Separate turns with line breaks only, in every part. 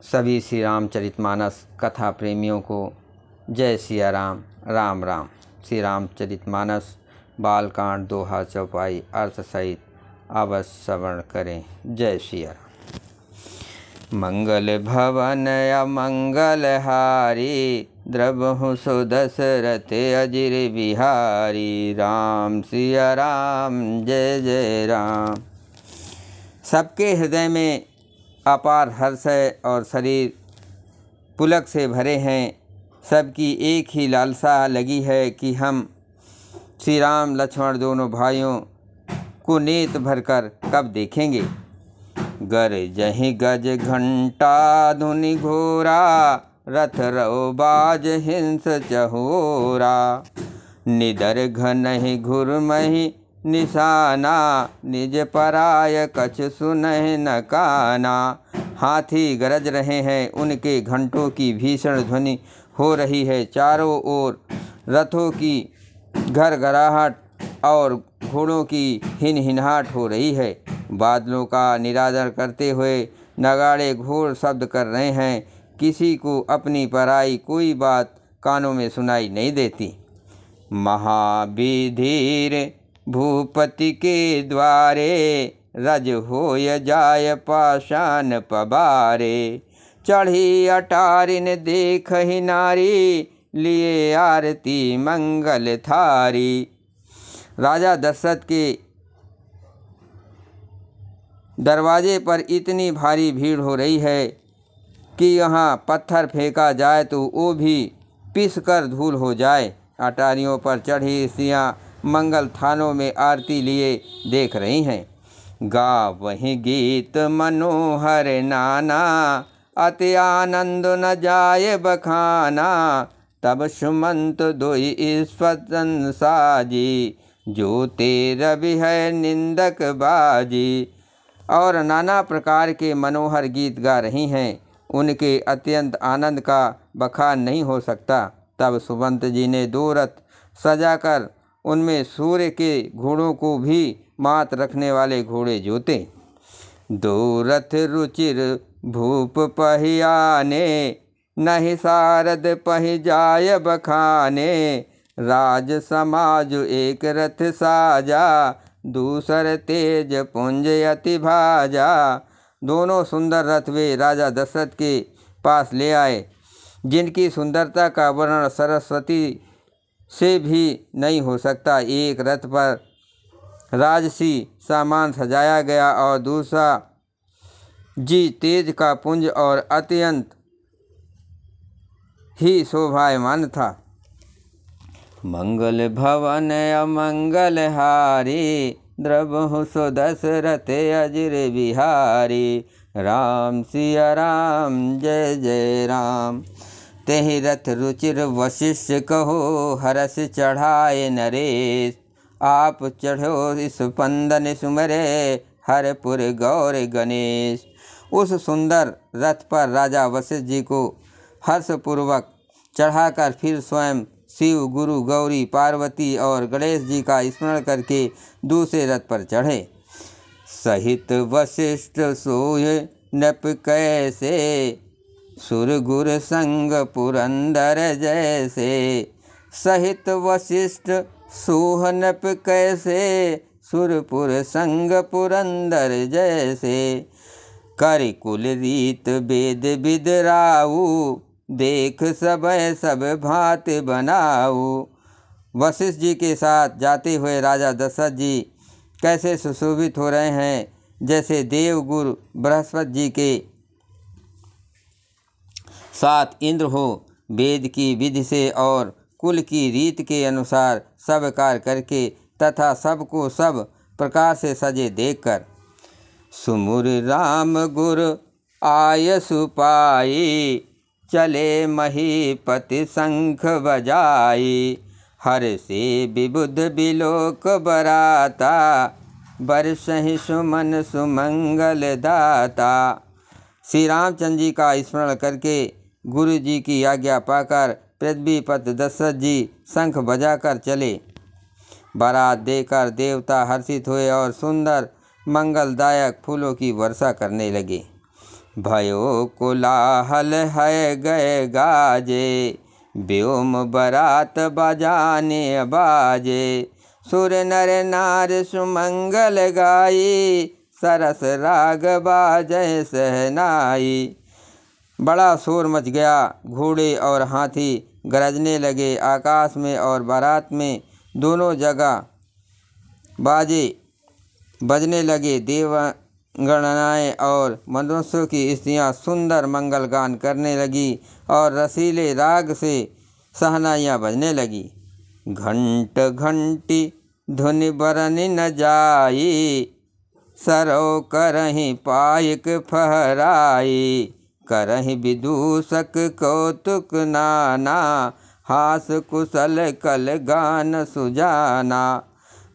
सभी श्री रामचरितमानस कथा प्रेमियों को जय सिया राम। राम राम। श्री रामचरितमानस बालकांड दोहा चौपाई अर्थ सहित अवश्य श्रवण करें। जय सिया राम। मंगल भवन अमंगल हारी, द्रवहु सो दशरथ अजिर बिहारी। राम सिया राम जय जय राम। सबके हृदय में अपार हर्ष है और शरीर पुलक से भरे हैं। सबकी एक ही लालसा लगी है कि हम श्री राम लक्ष्मण दोनों भाइयों को नेत्र भरकर कब देखेंगे। गरजहि गज घंटा धुनि घोरा, रथ रौ बाज हिंस चहोरा। निदर घनहि घुरमहि निशाना, निज पराय कछ सुनहि न काना। हाथी गरज रहे हैं, उनके घंटों की भीषण ध्वनि हो रही है। चारों ओर रथों की घरघराहट और घोड़ों की हिनहिनाहट हो रही है। बादलों का निरादर करते हुए नगाड़े घोर शब्द कर रहे हैं। किसी को अपनी पराई कोई बात कानों में सुनाई नहीं देती। महाविधीर भूपति के द्वारे, रज होय जाय पाषाण पबारे। चढ़ी अटारिन देखहि नारी, लिए आरती मंगल थारी। राजा दशरथ के दरवाजे पर इतनी भारी भीड़ हो रही है कि यहाँ पत्थर फेंका जाए तो वो भी पिस कर धूल हो जाए। अटारियों पर चढ़ी स्त्रियाँ मंगल थानों में आरती लिए देख रही हैं। गा वही गीत मनोहर नाना, अति आनंद न जाय बखाना। तब सुमंत दोई ईश्वरन साजी, जो तेरवि है निंदक बाजी। और नाना प्रकार के मनोहर गीत गा रही हैं। उनके अत्यंत आनंद का बखान नहीं हो सकता। तब सुमंत जी ने 2 रथ सजाकर उनमें सूर्य के घोड़ों को भी मात रखने वाले घोड़े जोते। 2 रथ रुचिर भूप पहियाने, नहीं सारद पहि जाय बखाने। राज समाज एक रथ साजा, दूसर तेज पुंज अति भाजा। दोनों सुंदर रथ वे राजा दशरथ के पास ले आए, जिनकी सुंदरता का वर्णन सरस्वती से भी नहीं हो सकता। एक रथ पर राजसी सामान सजाया गया और दूसरा जी तेज का पुंज और अत्यंत ही शोभायमान था। मंगल भवन अमंगल हारी, द्रवहु सो दशरथ अजिर बिहारी। राम सिया राम जय जय राम। तेहि रथ रुचिर वशिष्ठ कहो, हरस चढ़ाए नरेश। आप चढ़ो इस पंदन सुमरे, हरपुर गौर गणेश। उस सुंदर रथ पर राजा वशिष्ठ जी को हर्षपूर्वक चढ़ाकर फिर स्वयं शिव, गुरु, गौरी, पार्वती और गणेश जी का स्मरण करके दूसरे रथ पर चढ़े। सहित वशिष्ठ सोय नप कैसे, सुर गुर संग पुरंदर जैसे। सहित वशिष्ठ सोह नप कैसे, सुरपुर संग पुरंदर जैसे। कर कुल रीत वेद विदराऊ, देख सबय सब भांत बनाऊ। वशिष्ठ जी के साथ जाते हुए राजा दशरथ जी कैसे सुशोभित हो रहे हैं, जैसे देव गुरु बृहस्पति जी के साथ इंद्र हो। वेद की विधि से और कुल की रीत के अनुसार सब कार्य करके तथा सबको सब प्रकार से सजे देखकर। सुमुर राम गुर आय सुपाई, चले महीपति शंख बजाई। हर से विबुध बिलोक बराता, बरसहि सुमन सुमंगल दाता। श्री रामचंद्र जी का स्मरण करके गुरु जी की आज्ञा पाकर पृथ्वीपति दशरथ जी शंख बजाकर चले। बारात देकर देवता हर्षित हुए और सुंदर मंगलदायक फूलों की वर्षा करने लगे। भयो कोलाहल है गए गाजे, व्योम बरात बजाने बाजे। सुर नर नार सुमंगल गाई, सरस राग बाजय सहनाई। बड़ा शोर मच गया, घोड़े और हाथी गरजने लगे। आकाश में और बारात में दोनों जगह बाजे बजने लगे। देवगणनाएँ और मनुष्यों की स्त्रियाँ सुंदर मंगल गान करने लगी और रसीले राग से सहनाइयाँ बजने लगी। घंट घंटी धुनि बरनि न जाई, सरो करहि पायक फहराई। करहि विदूषक कौतुक नाना, हास कुशल कल गान सुजाना।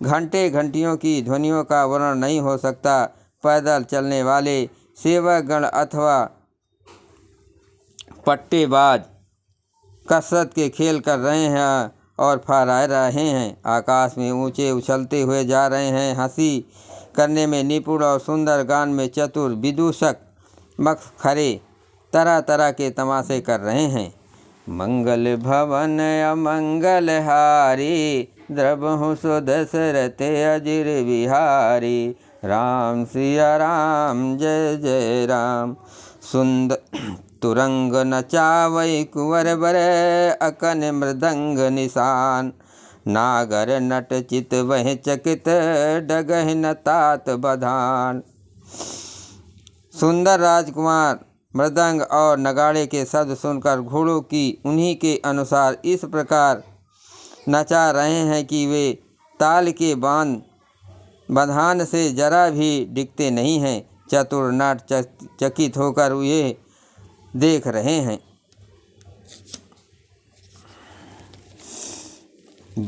घंटे घंटियों की ध्वनियों का वर्णन नहीं हो सकता। पैदल चलने वाले सेवकगण अथवा पट्टेबाज कसरत के खेल कर रहे हैं और फहरा रहे हैं। आकाश में ऊंचे उछलते हुए जा रहे हैं। हंसी करने में निपुण और सुंदर गान में चतुर विदूषक मखरे तरह तरह के तमाशे कर रहे हैं। मंगल भवन अमंगल हारी, द्रबहु सो दशरथ अजिर बिहारी। राम सिया राम जय जय राम। सुंदर तुरंग नचावै कुंवर बर, अकन मृदंग निशान। नागर नट चित वह चकित, डगह न तात बधान। सुंदर राजकुमार मृदंग और नगाड़े के शब्द सुनकर घोड़ों की उन्हीं के अनुसार इस प्रकार नचा रहे हैं कि वे ताल के बंधान से जरा भी डिगते नहीं हैं। चतुर नाट चकित होकर ये देख रहे हैं।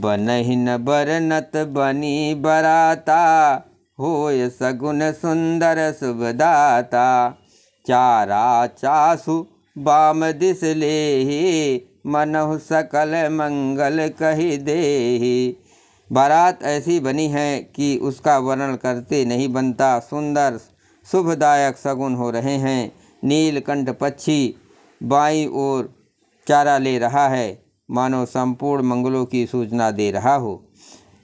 बनहि न बरनत बनी बराता, होय सगुन सुंदर शुभदाता। चारा चासु बाम दिस लेहि, मनहु सकल मंगल कहि देहि। बारात ऐसी बनी है कि उसका वर्णन करते नहीं बनता। सुंदर शुभदायक सगुन हो रहे हैं। नीलकंठ पक्षी बाईं ओर चारा ले रहा है, मानो संपूर्ण मंगलों की सूचना दे रहा हो।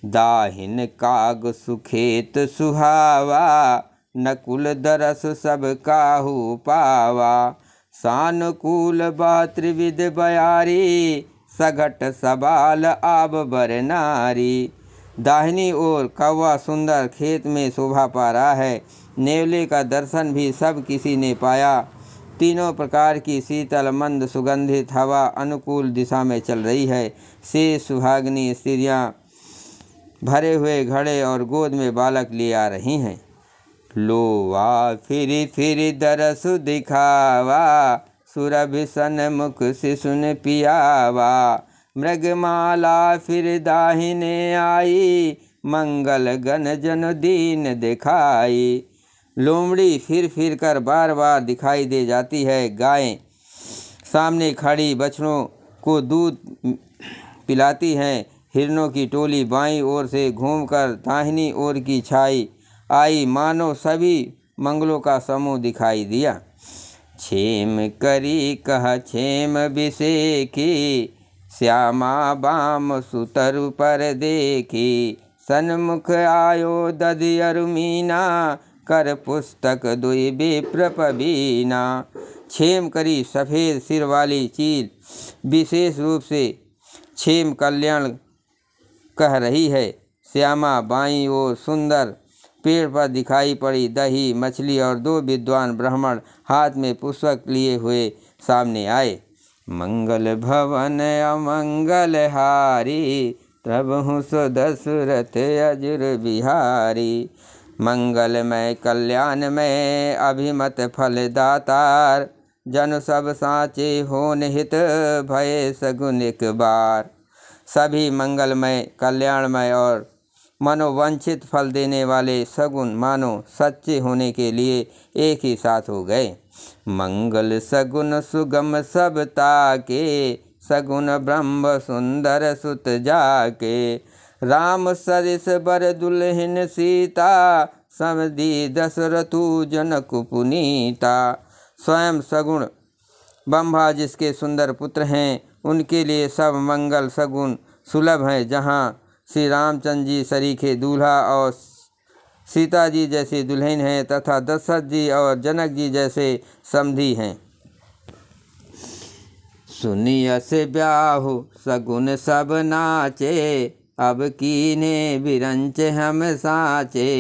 दाहिन काग सुखेत सुहावा, नकुल दरस सब काहू पावा। सानुकूल त्रिविध बयारी, सघट सबाल आब बर नारी। दाहिनी ओर कौवा सुंदर खेत में शोभा पा रहा है। नेवले का दर्शन भी सब किसी ने पाया। तीनों प्रकार की शीतल मंद सुगंधित हवा अनुकूल दिशा में चल रही है। शेष सुहागिनी स्त्रियाँ भरे हुए घड़े और गोद में बालक ले आ रही हैं। लोवा फिरी फिरी दरस दिखावा, सुरभि सन्मुख शिशुन पियावा। मृगमाला फिर दाहिने आई, मंगल गण जन दीन दिखाई। लोमड़ी फिर फिर कर बार बार दिखाई दे जाती है। गायें सामने खड़ी बछड़ों को दूध पिलाती हैं। हिरणों की टोली बाईं ओर से घूमकर दाहिनी ओर की छाई आई, मानो सभी मंगलों का समूह दिखाई दिया। छेम करी कह छेम बिसेखी, श्यामा बाम सुतरु पर देखी। सन्मुख आयो दधि अरुमीना, कर पुस्तक दुई विप्र पबीना। छेम करी सफ़ेद सिर वाली चील विशेष रूप से छेम कल्याण कह रही है। श्यामा बाईं ओर सुंदर पेड़ पर दिखाई पड़ी। दही मछली और दो विद्वान ब्राह्मण हाथ में पुस्तक लिए हुए सामने आए। मंगल भवन अमंगल हारी, प्रभु सो दशरथ अजिर बिहारी। मंगलमय कल्याणमय अभिमत फल दातार, जन सब साचे होन हित भय सगुन एक बार। सभी मंगलमय कल्याणमय और मनोवांछित फल देने वाले सगुन मानो सच्चे होने के लिए एक ही साथ हो गए। मंगल सगुन सुगम सब ताके, सगुन ब्रह्म सुंदर सुत जाके। राम सरिस बर दुल्हन सीता, समधी दशरथु जनक पुनीता। स्वयं सगुण ब्रह्मा जिसके सुंदर पुत्र हैं, उनके लिए सब मंगल सगुण सुलभ हैं। जहाँ श्री रामचंद्र जी सरीखे दूल्हा और सीता जी जैसे दुल्हन हैं तथा दशरथ जी और जनक जी जैसे समधी हैं। सुनिय से ब्याहु सगुन सब नाचे, अब कीने बिरंच हम साचे।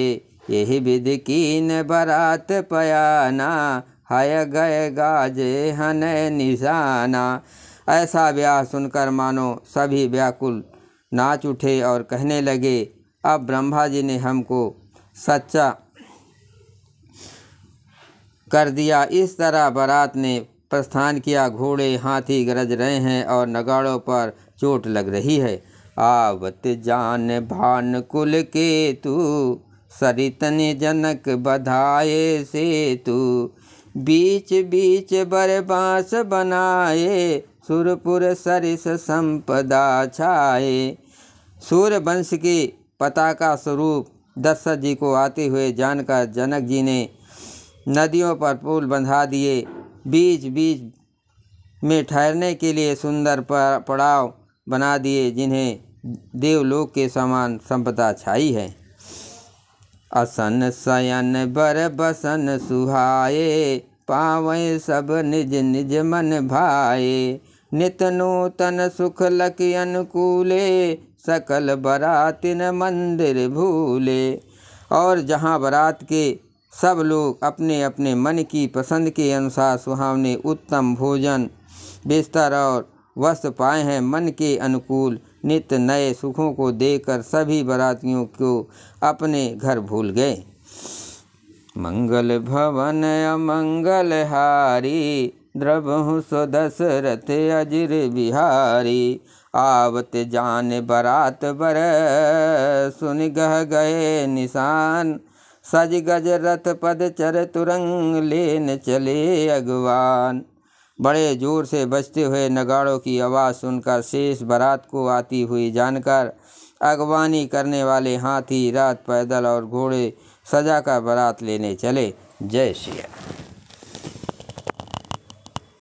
यही विधि कीन बरात पयाना, हय गए गाजे हन निशाना। ऐसा ब्याह सुनकर मानो सभी व्याकुल नाच उठे और कहने लगे, अब ब्रह्मा जी ने हमको सच्चा कर दिया। इस तरह बारात ने प्रस्थान किया। घोड़े हाथी गरज रहे हैं और नगाड़ों पर चोट लग रही है। आवत जान भान कुल के तू, सरितनि जनक बधाए से तू। बीच बीच बर बाँस बनाए, सुरपुर सरिस संपदा छाए। सूर्य वंश के पताका स्वरूप दशरथ जी को आते हुए जानकर जनक जी ने नदियों पर पुल बंधा दिए। बीच बीच में ठहरने के लिए सुंदर पड़ाव बना दिए, जिन्हें देवलोक के समान संपदा छाई है। असन शयन बर बसन सुहाए, पावै सब निज निज मन भाए। नित नूतन सुख लकी अनुकूले, सकल बरातिन मंदिर भूले। और जहाँ बारात के सब लोग अपने अपने मन की पसंद के अनुसार सुहावने उत्तम भोजन, बिस्तर और वस्त्र पाए हैं, मन के अनुकूल नित्य नए सुखों को देखकर सभी बारातियों को अपने घर भूल गए। मंगल भवन अमंगल हारी, द्रवहु सो दशरथ अजिर बिहारी। आवत जान बारात बर, सुन गह गए निशान। सज गज रथ पद चर तुरंग, लेन चले अगवान। बड़े जोर से बजते हुए नगाड़ों की आवाज़ सुनकर शेष बारात को आती हुई जानकर अगवानी करने वाले हाथी, रथ, पैदल और घोड़े सजाकर बारात लेने चले। जय श्री राम।